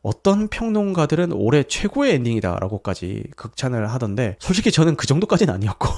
어떤 평론가들은 올해 최고의 엔딩이다라고까지 극찬을 하던데 솔직히 저는 그 정도까지는 아니었고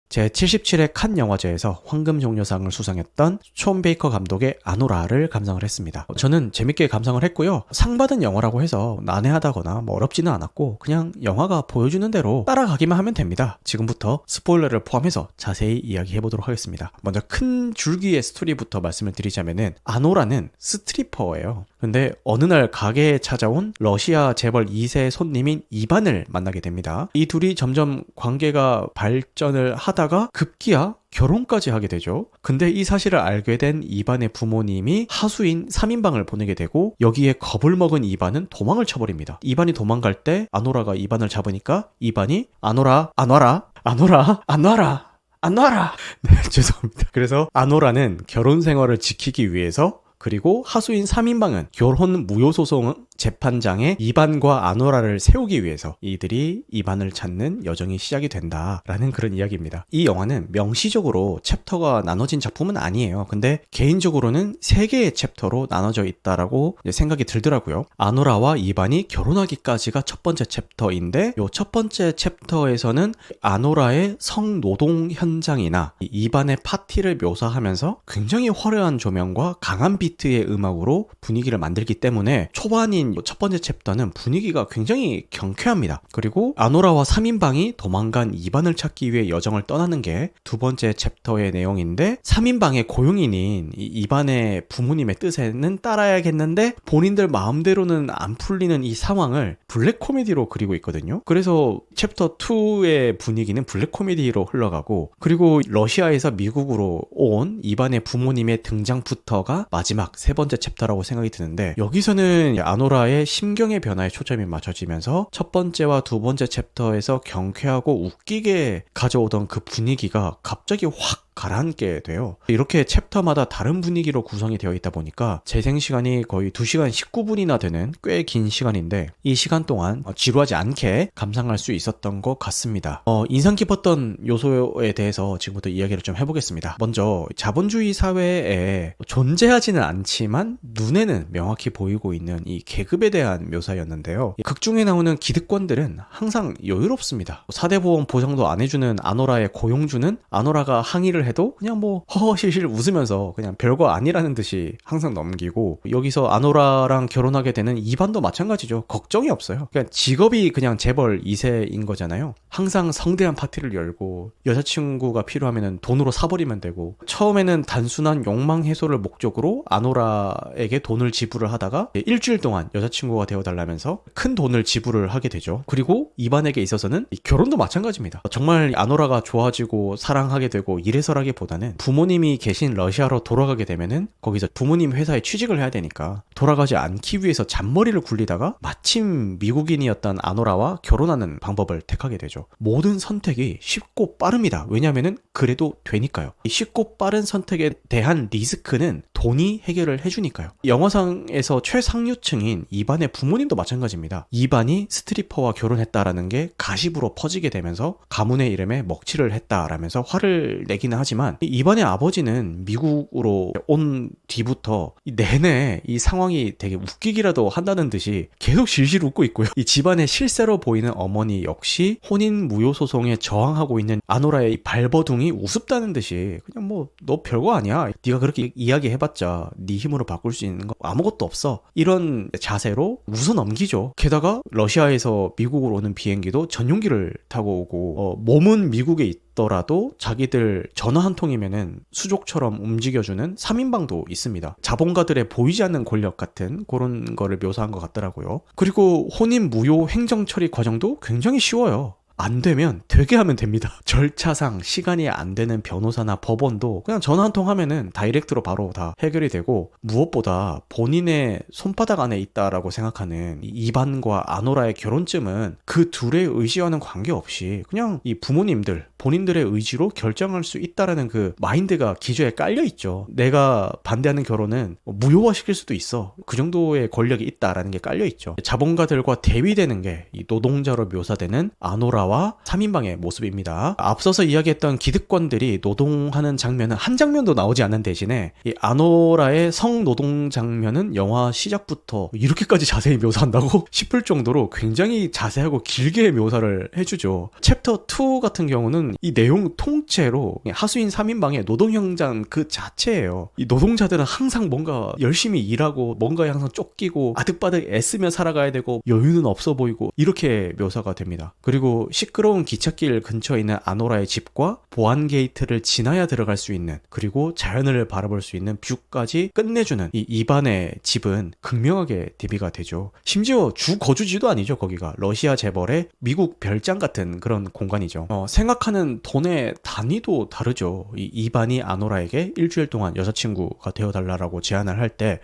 제77회 칸 영화제에서 황금종려상을 수상했던 숀 베이커 감독의 아노라를 감상을 했습니다. 저는 재밌게 감상을 했고요. 상 받은 영화라고 해서 난해하다거나 어렵지는 않았고 그냥 영화가 보여주는 대로 따라가기만 하면 됩니다. 지금부터 스포일러를 포함해서 자세히 이야기해보도록 하겠습니다. 먼저 큰 줄기의 스토리부터 말씀을 드리자면은 아노라는 스트리퍼예요. 근데 어느 날 가게에 찾아온 러시아 재벌 2세 손님인 이반을 만나게 됩니다. 이 둘이 점점 관계가 발전을 하다가 급기야 결혼까지 하게 되죠. 근데 이 사실을 알게 된 이반의 부모님이 하수인 3인방을 보내게 되고 여기에 겁을 먹은 이반은 도망을 쳐버립니다. 이반이 도망갈 때 아노라가 이반을 잡으니까 이반이 아노라 안 와라 아노라 안 와라 안 와라 네 죄송합니다. 그래서 아노라는 결혼 생활을 지키기 위해서 그리고 하수인 3인방은 결혼 무효소송 재판장에 이반과 아노라를 세우기 위해서 이들이 이반을 찾는 여정이 시작이 된다라는 그런 이야기입니다. 이 영화는 명시적으로 챕터가 나눠진 작품은 아니에요. 근데 개인적으로는 3개의 챕터로 나눠져 있다라고 생각이 들더라고요. 아노라와 이반이 결혼하기까지가 첫 번째 챕터인데 이 첫 번째 챕터에서는 아노라의 성노동 현장이나 이반의 파티를 묘사하면서 굉장히 화려한 조명과 강한 비트의 음악으로 분위기를 만들기 때문에 초반인 첫 번째 챕터는 분위기가 굉장히 경쾌합니다. 그리고 아노라와 3인방이 도망간 이반을 찾기 위해 여정을 떠나는 게 두 번째 챕터의 내용인데 3인방의 고용인인 이반의 부모님의 뜻에는 따라야겠는데 본인들 마음대로는 안 풀리는 이 상황을 블랙 코미디로 그리고 있거든요. 그래서 챕터 2의 분위기는 블랙 코미디로 흘러가고 그리고 러시아에서 미국으로 온 이반의 부모님의 등장부터가 마지막 세 번째 챕터라고 생각이 드는데 여기서는 아노라의 심경의 변화에 초점이 맞춰지면서 첫 번째와 두 번째 챕터에서 경쾌하고 웃기게 가져오던 그 분위기가 갑자기 확 가라앉게 돼요. 이렇게 챕터마다 다른 분위기로 구성이 되어 있다 보니까 재생 시간이 거의 2시간 19분이나 되는 꽤 긴 시간인데 이 시간 동안 지루하지 않게 감상할 수 있었던 것 같습니다. 인상 깊었던 요소에 대해서 지금부터 이야기를 좀 해보겠습니다. 먼저 자본주의 사회에 존재하지는 않지만 눈에는 명확히 보이고 있는 이 계급에 대한 묘사였는데요. 극 중에 나오는 기득권들은 항상 여유롭습니다. 4대 보험 보장도 안 해주는 아노라의 고용주는 아노라가 항의를 해도 그냥 허허실실 웃으면서 그냥 별거 아니라는 듯이 항상 넘기고 여기서 아노라랑 결혼하게 되는 이반도 마찬가지죠. 걱정이 없어요. 그냥 직업이 그냥 재벌 2세인 거잖아요. 항상 성대한 파티를 열고 여자친구가 필요하면 돈으로 사버리면 되고 처음에는 단순한 욕망 해소를 목적으로 아노라에게 돈을 지불을 하다가 일주일 동안 여자친구가 되어달라면서 큰 돈을 지불을 하게 되죠. 그리고 이반에게 있어서는 결혼도 마찬가지입니다. 정말 아노라가 좋아지고 사랑하게 되고 이래서라기보다는 부모님이 계신 러시아로 돌아가게 되면은 거기서 부모님 회사에 취직을 해야 되니까 돌아가지 않기 위해서 잔머리를 굴리다가 마침 미국인이었던 아노라와 결혼하는 방법을 택하게 되죠. 모든 선택이 쉽고 빠릅니다. 왜냐면은 그래도 되니까요. 이 쉽고 빠른 선택에 대한 리스크는 돈이 해결을 해주니까요. 영화상에서 최상류층인 이반의 부모님도 마찬가지입니다. 이반이 스트리퍼와 결혼했다라는 게 가십으로 퍼지게 되면서 가문의 이름에 먹칠을 했다라면서 화를 내기는 하지만 이반의 아버지는 미국으로 온 뒤부터 내내 이 상황이 되게 웃기기라도 한다는 듯이 계속 실실 웃고 있고요. 이 집안의 실세로 보이는 어머니 역시 혼인 무효 소송에 저항하고 있는 아노라의 발버둥이 우습다는 듯이 그냥 너 별거 아니야. 네가 그렇게 이야기해봤자 네 힘으로 바꿀 수 있는 거 아무것도 없어. 이런 자세로 웃어 넘기죠. 게다가 러시아에서 미국으로 오는 비행기도 전용기를 타고 오고 몸은 미국에 있더라도 자기들 전화 한 통이면은 수족처럼 움직여주는 3인방도 있습니다. 자본가들의 보이지 않는 권력 같은 그런 거를 묘사한 것 같더라고요. 그리고 혼인 무효 행정 처리 과정도 굉장히 쉬워요. 안 되면 되게 하면 됩니다. 절차상 시간이 안 되는 변호사나 법원도 그냥 전화 한 통 하면은 다이렉트로 바로 다 해결이 되고 무엇보다 본인의 손바닥 안에 있다라고 생각하는 이반과 아노라의 결혼쯤은 그 둘의 의지와는 관계없이 그냥 이 부모님들 본인들의 의지로 결정할 수 있다라는 그 마인드가 기저에 깔려 있죠. 내가 반대하는 결혼은 무효화시킬 수도 있어. 그 정도의 권력이 있다라는 게 깔려 있죠. 자본가들과 대위되는 게 이 노동자로 묘사되는 아노라와 아노라와 3인방의 모습입니다. 앞서서 이야기했던 기득권들이 노동하는 장면은 한 장면도 나오지 않는 대신에 이 아노라의 성노동 장면은 영화 시작부터 이렇게까지 자세히 묘사한다고 싶을 정도로 굉장히 자세하고 길게 묘사를 해주죠. 챕터 2 같은 경우는 이 내용 통째로 하수인 3인방의 노동 현장 그 자체예요. 이 노동자들은 항상 뭔가 열심히 일하고 뭔가에 항상 쫓기고 아득바득 애쓰며 살아가야 되고 여유는 없어 보이고 이렇게 묘사가 됩니다. 그리고 시끄러운 기찻길 근처에 있는 아노라의 집과 보안 게이트를 지나야 들어갈 수 있는, 그리고 자연을 바라볼 수 있는 뷰까지 끝내주는 이 이반의 집은 극명하게 대비가 되죠. 심지어 주 거주지도 아니죠. 거기가 러시아 재벌의 미국 별장 같은 그런 공간이죠. 생각하는 돈의 단위도 다르죠. 이 이반이 아노라에게 일주일 동안 여자친구가 되어달라고 제안을 할 때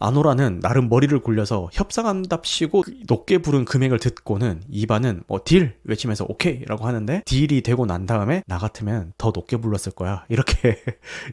아노라는 나름 머리를 굴려서 협상한답시고 높게 부른 금액을 듣고는 이반은 딜 외치면서 오케이 라고 하는데, 딜이 되고 난 다음에 나 같으면 더 높게 불렀을 거야 이렇게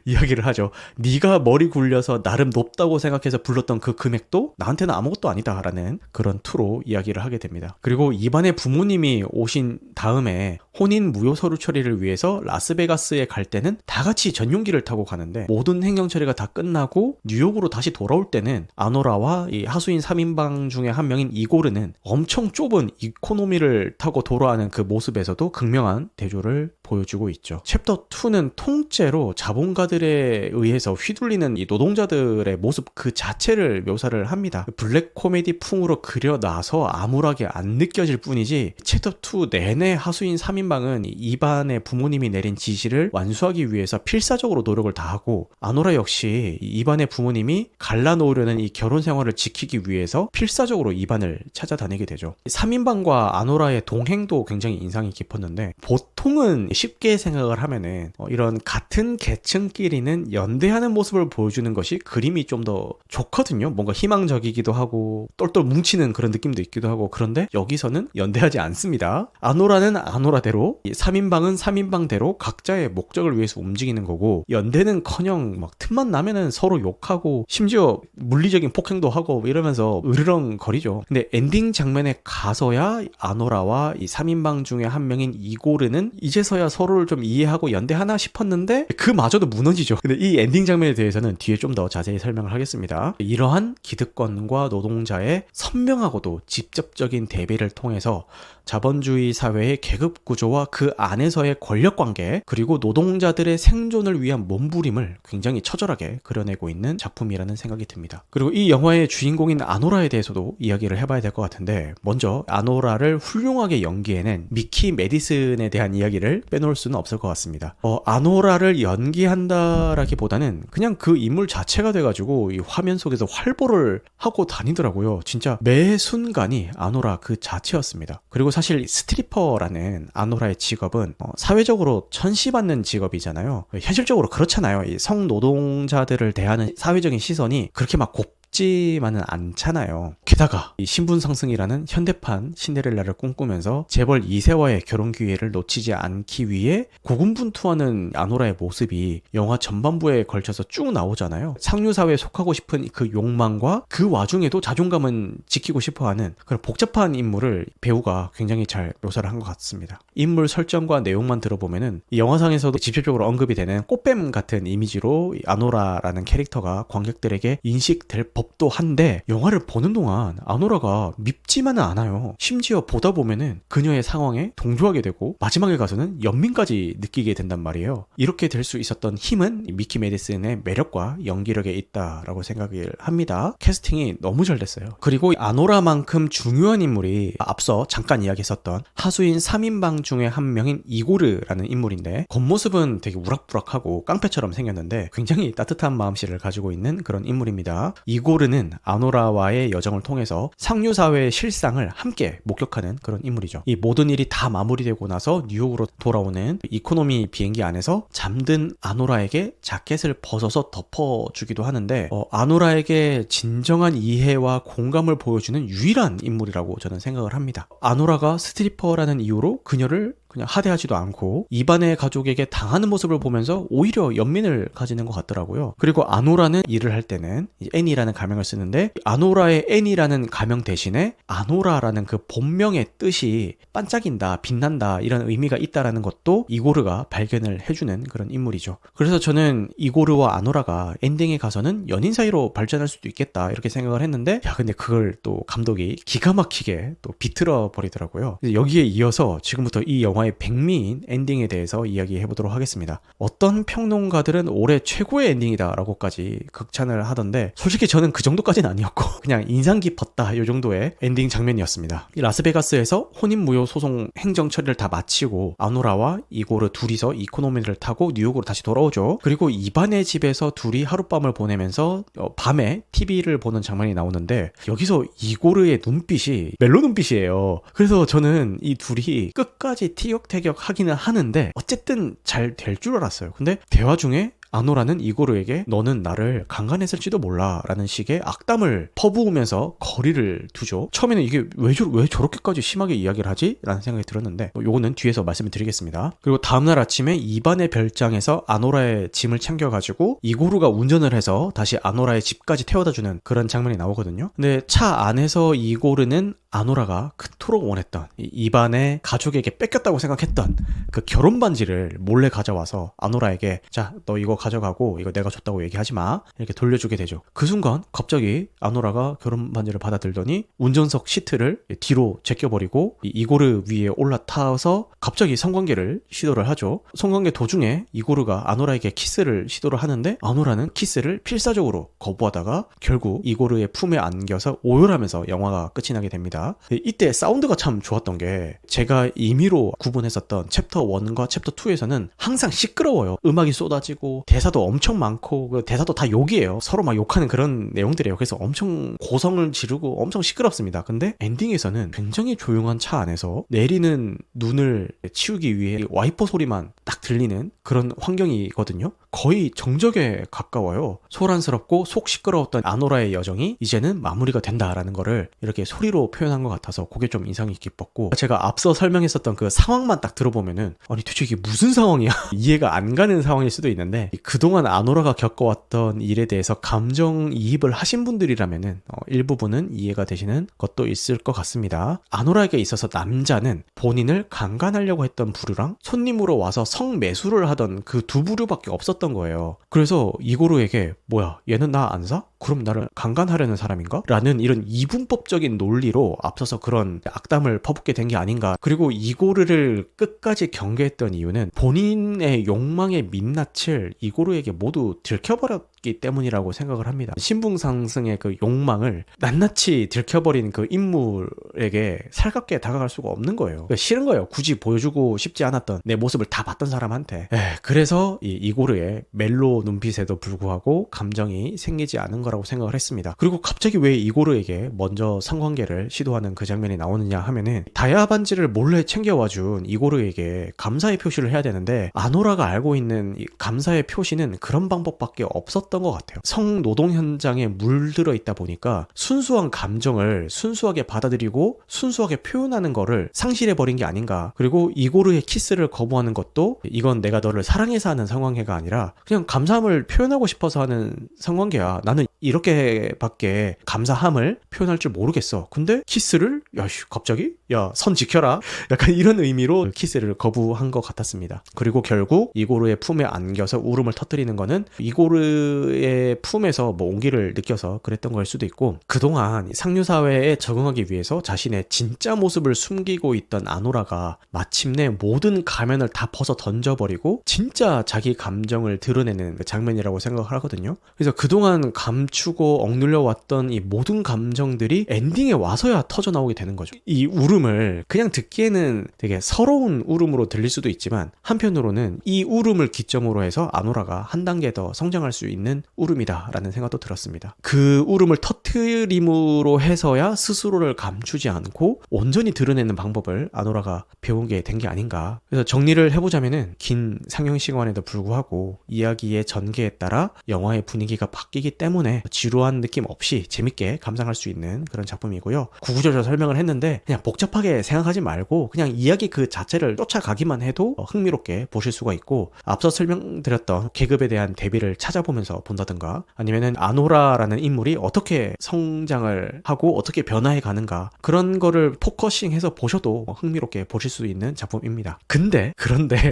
이야기를 하죠. 네가 머리 굴려서 나름 높다고 생각해서 불렀던 그 금액도 나한테는 아무것도 아니다 라는 그런 투로 이야기를 하게 됩니다. 그리고 이반의 부모님이 오신 다음에 혼인 무효 서류 처리를 위해서 라스베가스에 갈 때는 다 같이 전용기를 타고 가는데, 모든 행정 처리가 다 끝나고 뉴욕으로 다시 돌아올 때는 아노라와 이 하수인 3인방 중에 한 명인 이고르는 엄청 좁은 이코노미를 타고 돌아가는 그 모습에서도 극명한 대조를 보여주고 있죠. 챕터 2는 통째로 자본가들에 의해서 휘둘리는 이 노동자들의 모습 그 자체를 묘사를 합니다. 블랙 코미디 풍으로 그려놔서 암울하게 안 느껴질 뿐이지, 챕터 2 내내 하수인 3인방은 이반의 부모님이 내린 지시를 완수하기 위해서 필사적으로 노력을 다하고, 아노라 역시 이반의 부모님이 갈라놓으려는 이 결혼 생활을 지키기 위해서 필사적으로 이반을 찾아다니게 되죠. 3인방과 아노라의 동행도 굉장히 인상이 깊었는데, 보통은 쉽게 생각을 하면은 이런 같은 계층끼리는 연대하는 모습을 보여주는 것이 그림이 좀 더 좋거든요. 뭔가 희망적이기도 하고 똘똘 뭉치는 그런 느낌도 있기도 하고. 그런데 여기서는 연대하지 않습니다. 아노라는 아노라대로, 3인방은 3인방대로 각자의 목적을 위해서 움직이는 거고, 연대는커녕 막 틈만 나면은 서로 욕하고 심지어 물리적인 폭행도 하고 이러면서 으르렁거리죠. 근데 엔딩 장면에 가서야 아노라와 이 3인방 중에 한 명인 이고르는 이제서야 서로를 좀 이해하고 연대하나 싶었는데 그마저도 무너지죠. 근데 이 엔딩 장면에 대해서는 뒤에 좀 더 자세히 설명을 하겠습니다. 이러한 기득권과 노동자의 선명하고도 직접적인 대비를 통해서 자본주의 사회의 계급 구조와 그 안에서의 권력 관계, 그리고 노동자들의 생존을 위한 몸부림을 굉장히 처절하게 그려내고 있는 작품이라는 생각이 듭니다. 그리고 이 영화의 주인공인 아노라에 대해서도 이야기를 해봐야 될 것 같은데, 먼저 아노라를 훌륭하게 연기해낸 미키 메디슨에 대한 이야기를 빼놓을 수는 없을 것 같습니다. 아노라를 연기한다라기보다는 그냥 그 인물 자체가 돼가지고 이 화면 속에서 활보를 하고 다니더라고요. 진짜 매 순간이 아노라 그 자체였습니다. 그리고 사실 스트리퍼라는 아노라의 직업은 사회적으로 천시받는 직업이잖아요. 현실적으로 그렇잖아요. 이 성노동자들을 대하는 사회적인 시선이 그렇게 막 곱지만은 않잖아요. 게다가 이 신분 상승이라는 현대판 신데렐라를 꿈꾸면서 재벌 2세와의 결혼 기회를 놓치지 않기 위해 고군분투하는 아노라의 모습이 영화 전반부에 걸쳐서 쭉 나오잖아요. 상류사회에 속하고 싶은 그 욕망과 그 와중에도 자존감은 지키고 싶어하는 그런 복잡한 인물을 배우가 굉장히 잘 묘사를 한 것 같습니다. 인물 설정과 내용만 들어보면은 이 영화상에서도 직접적으로 언급이 되는 꽃뱀 같은 이미지로 이 아노라라는 캐릭터가 관객들에게 인식될 법도 한데, 영화를 보는 동안 아노라가 밉지만은 않아요. 심지어 보다 보면은 그녀의 상황에 동조하게 되고 마지막에 가서는 연민까지 느끼게 된단 말이에요. 이렇게 될 수 있었던 힘은 미키 메디슨의 매력과 연기력에 있다라고 생각을 합니다. 캐스팅이 너무 잘 됐어요. 그리고 아노라만큼 중요한 인물이 앞서 잠깐 이야기했었던 하수인 3인방 중에 한 명인 이고르라는 인물인데, 겉모습은 되게 우락부락하고 깡패처럼 생겼는데 굉장히 따뜻한 마음씨를 가지고 있는 그런 인물입니다. 이고르는 아노라와의 여정을 통해서 상류사회의 실상을 함께 목격하는 그런 인물이죠. 이 모든 일이 다 마무리되고 나서 뉴욕으로 돌아오는 이코노미 비행기 안에서 잠든 아노라에게 자켓을 벗어서 덮어주기도 하는데, 아노라에게 진정한 이해와 공감을 보여주는 유일한 인물이라고 저는 생각을 합니다. 아노라가 스트리퍼라는 이유로 그녀를 그냥 하대하지도 않고 이반의 가족에게 당하는 모습을 보면서 오히려 연민을 가지는 것 같더라고요. 그리고 아노라는 일을 할 때는 애니라는 가명을 쓰는데 아노라의 애니라는 가명 대신에 아노라라는 그 본명의 뜻이 반짝인다, 빛난다 이런 의미가 있다라는 것도 이고르가 발견을 해주는 그런 인물이죠. 그래서 저는 이고르와 아노라가 엔딩에 가서는 연인 사이로 발전할 수도 있겠다 이렇게 생각을 했는데 야 근데 그걸 또 감독이 기가 막히게 또 비틀어 버리더라고요. 여기에 이어서 지금부터 이 영화의 백미인 엔딩에 대해서 이야기해 보도록 하겠습니다. 어떤 평론가들은 올해 최고의 엔딩이다 라고까지 극찬을 하던데 솔직히 저는 그 정도까지는 아니었고 그냥 인상 깊었다 이 정도의 엔딩 장면이었습니다. 이 라스베가스에서 혼인무효 소송 행정 처리를 다 마치고 아노라와 이고르 둘이서 이코노미를 타고 뉴욕으로 다시 돌아오죠. 그리고 이반의 집에서 둘이 하룻밤을 보내면서 밤에 TV를 보는 장면이 나오는데 여기서 이고르의 눈빛이 멜로 눈빛이에요. 그래서 저는 이 둘이 끝까지 티격태격 하기는 하는데 어쨌든 잘 될 줄 알았어요. 근데 대화 중에 아노라는 이고르에게 너는 나를 강간했을지도 몰라 라는 식의 악담을 퍼부으면서 거리를 두죠. 처음에는 이게 왜 저렇게까지 심하게 이야기를 하지? 라는 생각이 들었는데 요거는 뒤에서 말씀을 드리겠습니다. 그리고 다음날 아침에 이반의 별장에서 아노라의 짐을 챙겨가지고 이고르가 운전을 해서 다시 아노라의 집까지 태워다주는 그런 장면이 나오거든요. 근데 차 안에서 이고르는 아노라가 그토록 원했던 이반의 가족에게 뺏겼다고 생각했던 그 결혼 반지를 몰래 가져와서 아노라에게 자, 너 이거 가져가고 이거 내가 줬다고 얘기하지 마 이렇게 돌려주게 되죠. 그 순간 갑자기 아노라가 결혼 반지를 받아들더니 운전석 시트를 뒤로 제껴버리고 이고르 위에 올라타서 갑자기 성관계를 시도를 하죠. 성관계 도중에 이고르가 아노라에게 키스를 시도를 하는데 아노라는 키스를 필사적으로 거부하다가 결국 이고르의 품에 안겨서 오열하면서 영화가 끝이 나게 됩니다. 이때 사운드가 참 좋았던 게 제가 임의로 구분했었던 챕터 1과 챕터 2에서는 항상 시끄러워요. 음악이 쏟아지고 대사도 엄청 많고 대사도 다 욕이에요. 서로 막 욕하는 그런 내용들이에요. 그래서 엄청 고성을 지르고 엄청 시끄럽습니다. 근데 엔딩에서는 굉장히 조용한 차 안에서 내리는 눈을 치우기 위해 와이퍼 소리만 딱 들리는 그런 환경이거든요. 거의 정적에 가까워요. 소란스럽고 속 시끄러웠던 아노라의 여정이 이제는 마무리가 된다라는 거를 이렇게 소리로 표현한 것 같아서 그게 좀 인상이 깊었고 제가 앞서 설명했었던 그 상황만 딱 들어보면은 아니 대체 이게 무슨 상황이야? 이해가 안 가는 상황일 수도 있는데 그동안 아노라가 겪어왔던 일에 대해서 감정이입을 하신 분들이라면은 일부분은 이해가 되시는 것도 있을 것 같습니다. 아노라에게 있어서 남자는 본인을 강간하려고 했던 부류랑 손님으로 와서 성매수를 하던 그 두 부류밖에 없었던 거예요. 그래서 이고르에게 뭐야 얘는 나 안 사? 그럼 나를 강간하려는 사람인가? 라는 이런 이분법적인 논리로 앞서서 그런 악담을 퍼붓게 된 게 아닌가. 그리고 이고르를 끝까지 경계했던 이유는 본인의 욕망의 민낯을 이고르에게 모두 들켜버렸기 때문이라고 생각을 합니다. 신분상승의 그 욕망을 낱낱이 들켜버린 그 인물에게 살갑게 다가갈 수가 없는 거예요. 그러니까 싫은 거예요. 굳이 보여주고 싶지 않았던 내 모습을 다 봤던 사람한테. 그래서 이 이고르의 멜로 눈빛에도 불구하고 감정이 생기지 않은 거라고 생각을 했습니다. 그리고 갑자기 왜 이고르에게 먼저 성관계를 시도하는 그 장면이 나오느냐 하면은 다이아 반지를 몰래 챙겨와준 이고르에게 감사의 표시를 해야 되는데 아노라가 알고 있는 이 감사의 표시는 그런 방법밖에 없었던 것 같아요. 성노동 현장에 물들어 있다 보니까 순수한 감정을 순수하게 받아들이고 순수하게 표현하는 거를 상실해버린 게 아닌가. 그리고 이고르의 키스를 거부하는 것도 이건 내가 너를 사랑해서 하는 성관계가 아니라 그냥 감사함을 표현하고 싶어서 하는 성관계야. 나는 이렇게밖에 감사함을 표현할 줄 모르겠어. 근데 키스를 갑자기 선 지켜라 약간 이런 의미로 키스를 거부한 것 같았습니다. 그리고 결국 이고르의 품에 안겨서 울음을 터뜨리는 거는 이고르의 품에서 뭐 온기를 느껴서 그랬던 걸 수도 있고 그동안 상류사회에 적응하기 위해서 자신의 진짜 모습을 숨기고 있던 아노라가 마침내 모든 가면을 다 벗어 던져버리고 진짜 자기 감정을 드러내는 그 장면이라고 생각을 하거든요. 그래서 그동안 감추고 억눌려 왔던 이 모든 감정들이 엔딩에 와서야 터져 나오게 되는 거죠. 이 울음을 그냥 듣기에는 되게 서러운 울음으로 들릴 수도 있지만 한편으로는 이 울음을 기점으로 해서 아노라가 한 단계 더 성장할 수 있는 있는 울음이다라는 생각도 들었습니다. 그 울음을 터트림으로 해서야 스스로를 감추지 않고 온전히 드러내는 방법을 아노라가 배우게 된 게 아닌가. 그래서 정리를 해보자면은 긴 상영 시간에도 불구하고 이야기의 전개에 따라 영화의 분위기가 바뀌기 때문에 지루한 느낌 없이 재밌게 감상할 수 있는 그런 작품이고요. 구구절절 설명을 했는데 그냥 복잡하게 생각하지 말고 그냥 이야기 그 자체를 쫓아가기만 해도 흥미롭게 보실 수가 있고, 앞서 설명드렸던 계급에 대한 대비를 찾아보면서 본다든가 아니면은 아노라라는 인물이 어떻게 성장을 하고 어떻게 변화해 가는가, 그런 거를 포커싱해서 보셔도 흥미롭게 보실 수 있는 작품입니다. 그런데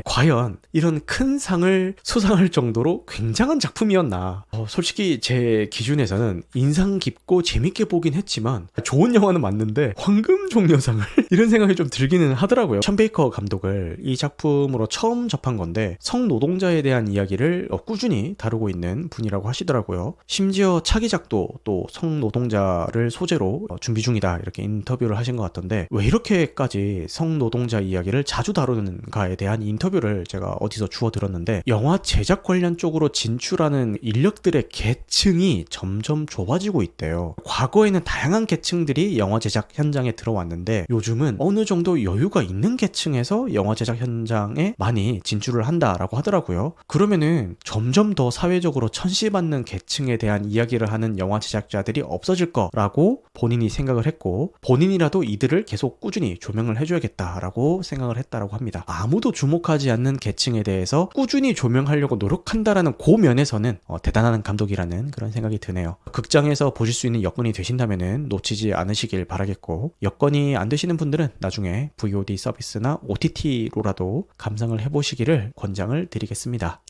과연 이런 큰 상을 수상할 정도로 굉장한 작품이었나? 솔직히 제 기준에서는 인상 깊고 재밌게 보긴 했지만 좋은 영화는 맞는데 황금종려상을 이런 생각이 좀 들기는 하더라고요. 션 베이커 감독을 이 작품으로 처음 접한 건데 성노동자에 대한 이야기를 꾸준히 다루고 있는 분이라고 하시더라고요. 심지어 차기작도 또 성노동자를 소재로 준비 중이다 이렇게 인터뷰를 하신 것 같던데, 왜 이렇게까지 성노동자 이야기를 자주 다루는가에 대한 인터뷰를 제가 어디서 주워 들었는데, 영화 제작 관련 쪽으로 진출하는 인력들의 계층이 점점 좁아지고 있대요. 과거에는 다양한 계층들이 영화 제작 현장에 들어왔는데 요즘은 어느 정도 여유가 있는 계층에서 영화 제작 현장에 많이 진출을 한다라고 하더라고요. 그러면은 점점 더 사회적으로 천시받는 계층에 대한 이야기를 하는 영화 제작자들이 없어질 거라고 본인이 생각을 했고, 본인이라도 이들을 계속 꾸준히 조명을 해줘야겠다라고 생각을 했다라고 합니다. 아무도 주목하지 않는 계층에 대해서 꾸준히 조명하려고 노력한다라는 그 면에서는 대단한 감독이라는 그런 생각이 드네요. 극장에서 보실 수 있는 여건이 되신다면은 놓치지 않으시길 바라겠고, 여건이 안 되시는 분들은 나중에 VOD 서비스나 OTT로라도 감상을 해보시기를 권장을 드리겠습니다.